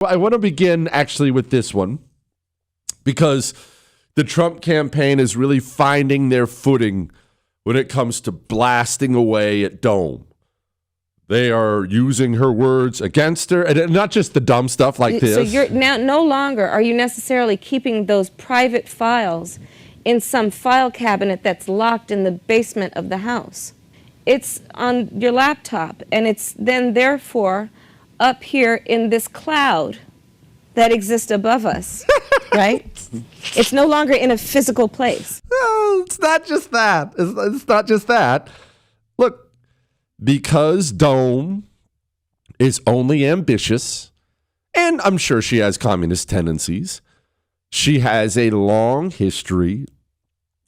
I want to begin actually with this one because the Trump campaign is really finding their footing when it comes to blasting away at Dome. They are using her words against her, and not just the dumb stuff like this. So you're now no longer are you necessarily keeping those private files in some file cabinet that's locked in the basement of the house. It's on your laptop, and it's then therefore up here in this cloud that exists above us, right? It's no longer in a physical place. No, it's not just that. It's not just that. Look, because Dome is only ambitious, and I'm sure she has communist tendencies, she has a long history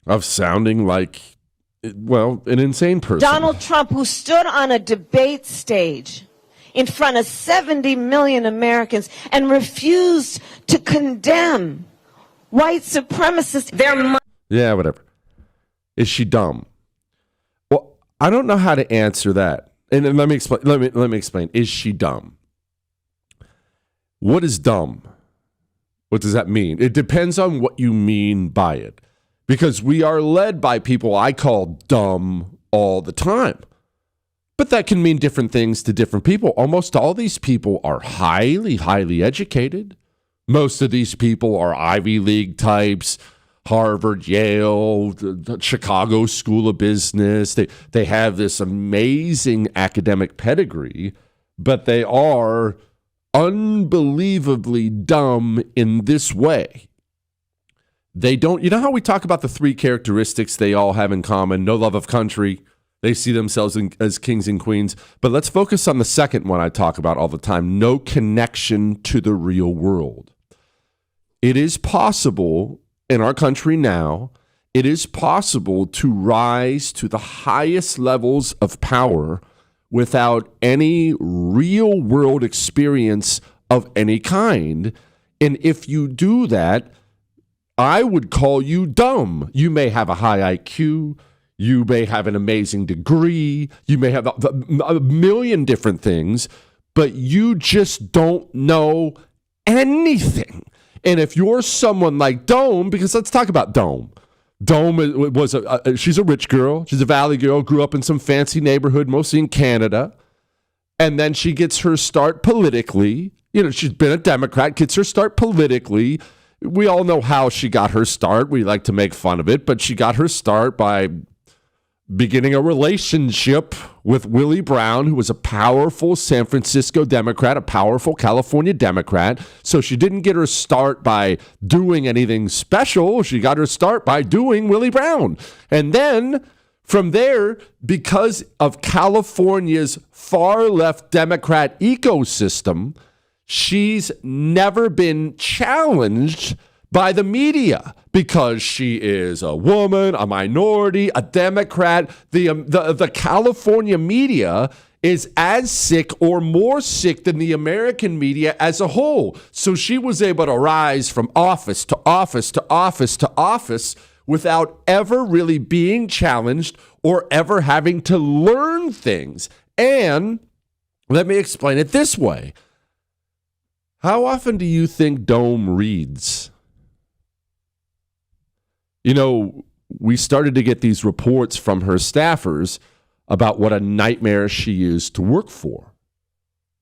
of sounding like, well, an insane person. Donald Trump, who stood on a debate stage in front of 70 million Americans and refused to condemn white supremacists. Yeah, whatever. Is she dumb? Well, I don't know how to answer that. And let me explain. Let me explain. Is she dumb? What is dumb? What does that mean? It depends on what you mean by it. Because we are led by people I call dumb all the time. But that can mean different things to different people. Almost all these people are highly, highly educated. Most of these people are Ivy League types, Harvard, Yale, the Chicago School of Business. They have this amazing academic pedigree, but they are unbelievably dumb in this way. They don't, you know how we talk about the three characteristics they all have in common? No love of country. They see themselves as kings and queens. But let's focus on the second one I talk about all the time. No connection to the real world. It is possible in our country now, it is possible to rise to the highest levels of power without any real world experience of any kind. And if you do that, I would call you dumb. You may have a high IQ. You may have an amazing degree. You may have a million different things, but you just don't know anything. And if you're someone like Dome, because let's talk about Dome. Dome was she's a rich girl. She's a valley girl, grew up in some fancy neighborhood, mostly in Canada. And then she gets her start politically. You know, she's been a Democrat, gets her start politically. We all know how she got her start. We like to make fun of it, but she got her start by beginning a relationship with Willie Brown, who was a powerful San Francisco Democrat, a powerful California Democrat. So she didn't get her start by doing anything special. She got her start by doing Willie Brown. And then from there, because of California's far left Democrat ecosystem, she's never been challenged by the media because she is a woman, a minority, a Democrat. The California media is as sick or more sick than the American media as a whole. So she was able to rise from office to office to office to office without ever really being challenged or ever having to learn things. And let me explain it this way. How often do you think Dome reads? You know, we started to get these reports from her staffers about what a nightmare she is to work for.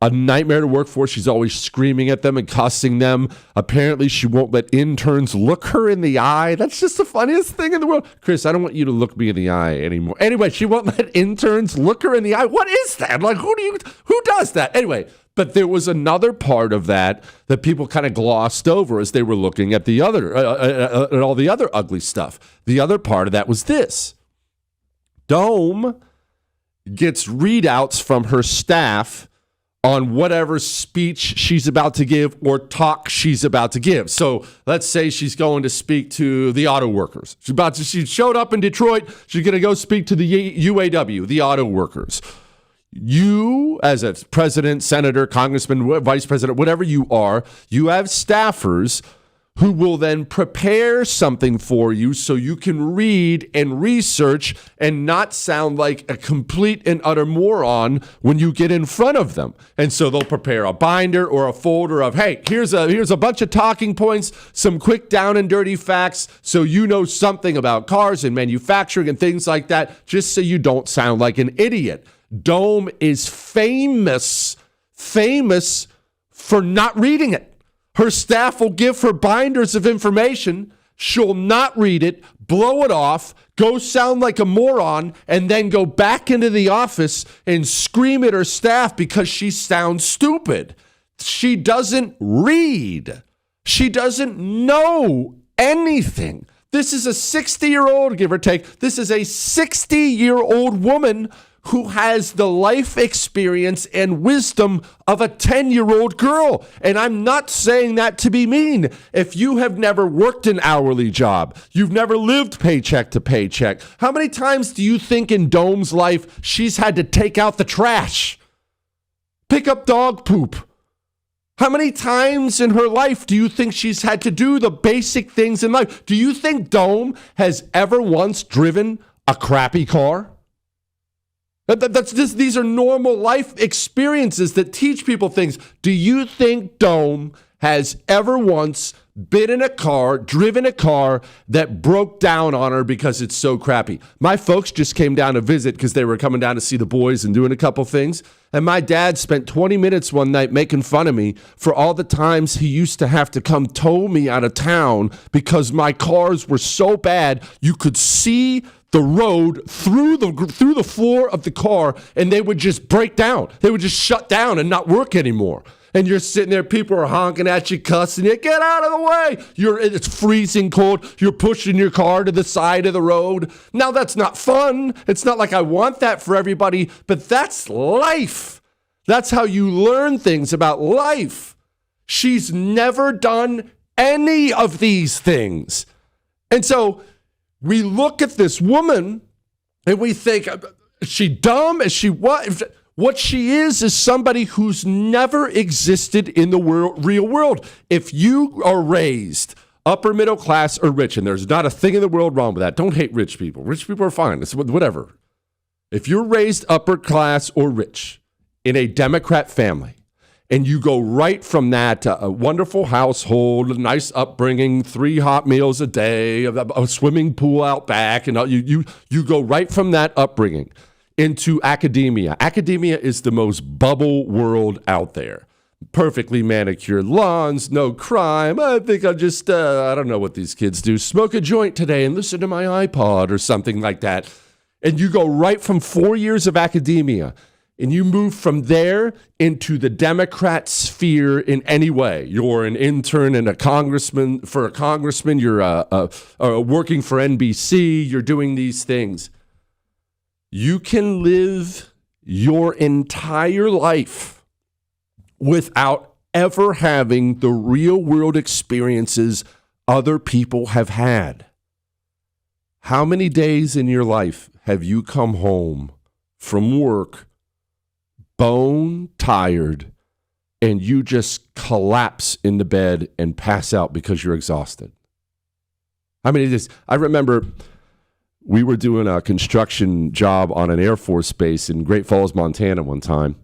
A nightmare to work for. She's always screaming at them and cussing them. Apparently, she won't let interns look her in the eye. That's just the funniest thing in the world. Chris, I don't want you to look me in the eye anymore. Anyway, she won't let interns look her in the eye. What is that? Like, who does that? Anyway, but there was another part of that people kind of glossed over as they were looking at the other, at all the other ugly stuff. The other part of that was this. Dome gets readouts from her staff on whatever speech she's about to give or talk she's about to give. So let's say she's going to speak to the auto workers. She showed up in Detroit. She's going to go speak to the UAW, the auto workers. You, as a president, senator, congressman, vice president, whatever you are, you have staffers who will then prepare something for you so you can read and research and not sound like a complete and utter moron when you get in front of them. And so they'll prepare a binder or a folder of, hey, here's a bunch of talking points, some quick down and dirty facts so you know something about cars and manufacturing and things like that, just so you don't sound like an idiot. Dome is famous for not reading it. Her staff will give her binders of information. She'll not read it, blow it off, go sound like a moron, and then go back into the office and scream at her staff because she sounds stupid. She doesn't read. She doesn't know anything. This is a 60-year-old, give or take. This is a 60-year-old woman who has the life experience and wisdom of a 10-year-old girl. And I'm not saying that to be mean. If you have never worked an hourly job, you've never lived paycheck to paycheck, how many times do you think in Dome's life she's had to take out the trash, pick up dog poop? How many times in her life do you think she's had to do the basic things in life? Do you think Dome has ever once driven a crappy car? That's just, these are normal life experiences that teach people things. Do you think Dome has ever once been in a car, driven a car that broke down on her because it's so crappy? My folks just came down to visit because they were coming down to see the boys and doing a couple things. And my dad spent 20 minutes one night making fun of me for all the times he used to have to come tow me out of town because my cars were so bad you could see the road through the floor of the car, and they would just break down. They would just shut down and not work anymore. And you're sitting there, people are honking at you, cussing you, get out of the way. It's freezing cold. You're pushing your car to the side of the road. Now, that's not fun. It's not like I want that for everybody, but that's life. That's how you learn things about life. She's never done any of these things. And so we look at this woman and we think, is she dumb? Is she what? What she is somebody who's never existed in the real world. If you are raised upper middle class or rich, and there's not a thing in the world wrong with that. Don't hate rich people. Rich people are fine. It's whatever. If you're raised upper class or rich in a Democrat family, and you go right from that to a wonderful household, a nice upbringing, 3 hot meals a day, a swimming pool out back, and you go right from that upbringing into academia. Academia is the most bubble world out there. Perfectly manicured lawns, no crime. I think I'll just, I don't know what these kids do, smoke a joint today and listen to my iPod or something like that. And you go right from 4 years of academia, and you move from there into the Democrat sphere in any way. You're an intern and a congressman. You're working for NBC. You're doing these things. You can live your entire life without ever having the real world experiences other people have had. How many days in your life have you come home from work bone tired, and you just collapse in the bed and pass out because you're exhausted? I mean, I remember we were doing a construction job on an Air Force base in Great Falls, Montana one time,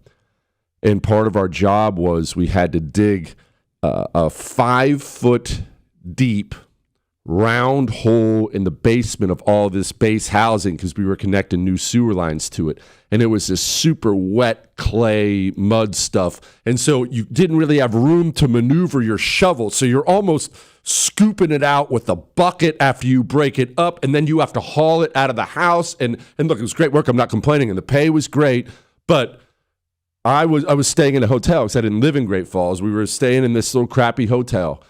and part of our job was we had to dig a 5-foot deep round hole in the basement of all this base housing because we were connecting new sewer lines to it. And it was this super wet clay mud stuff. And so you didn't really have room to maneuver your shovel. So you're almost scooping it out with a bucket after you break it up. And then you have to haul it out of the house. And look, it was great work. I'm not complaining. And the pay was great. But I was staying in a hotel because I didn't live in Great Falls. We were staying in this little crappy hotel.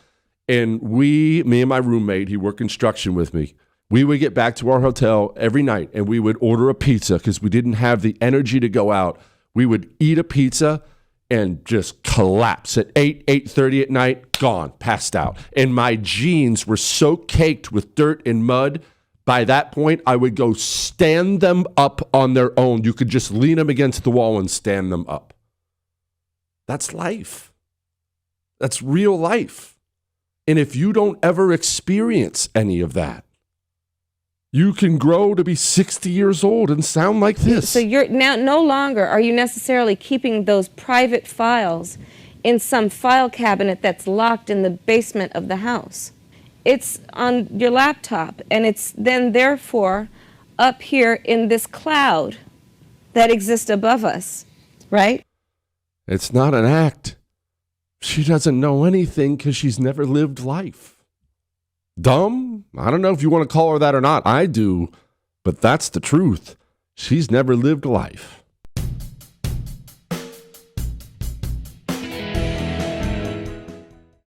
And me and my roommate, he worked construction with me, we would get back to our hotel every night and we would order a pizza because we didn't have the energy to go out. We would eat a pizza and just collapse at 8:30 at night, gone, passed out. And my jeans were so caked with dirt and mud, by that point, I would go stand them up on their own. You could just lean them against the wall and stand them up. That's life. That's real life. And if you don't ever experience any of that, you can grow to be 60 years old and sound like this. So you're now no longer are you necessarily keeping those private files in some file cabinet that's locked in the basement of the house. It's on your laptop, and it's then therefore up here in this cloud that exists above us, right? It's not an act. She doesn't know anything because she's never lived life. Dumb? I don't know if you want to call her that or not. I do, but that's the truth. She's never lived life.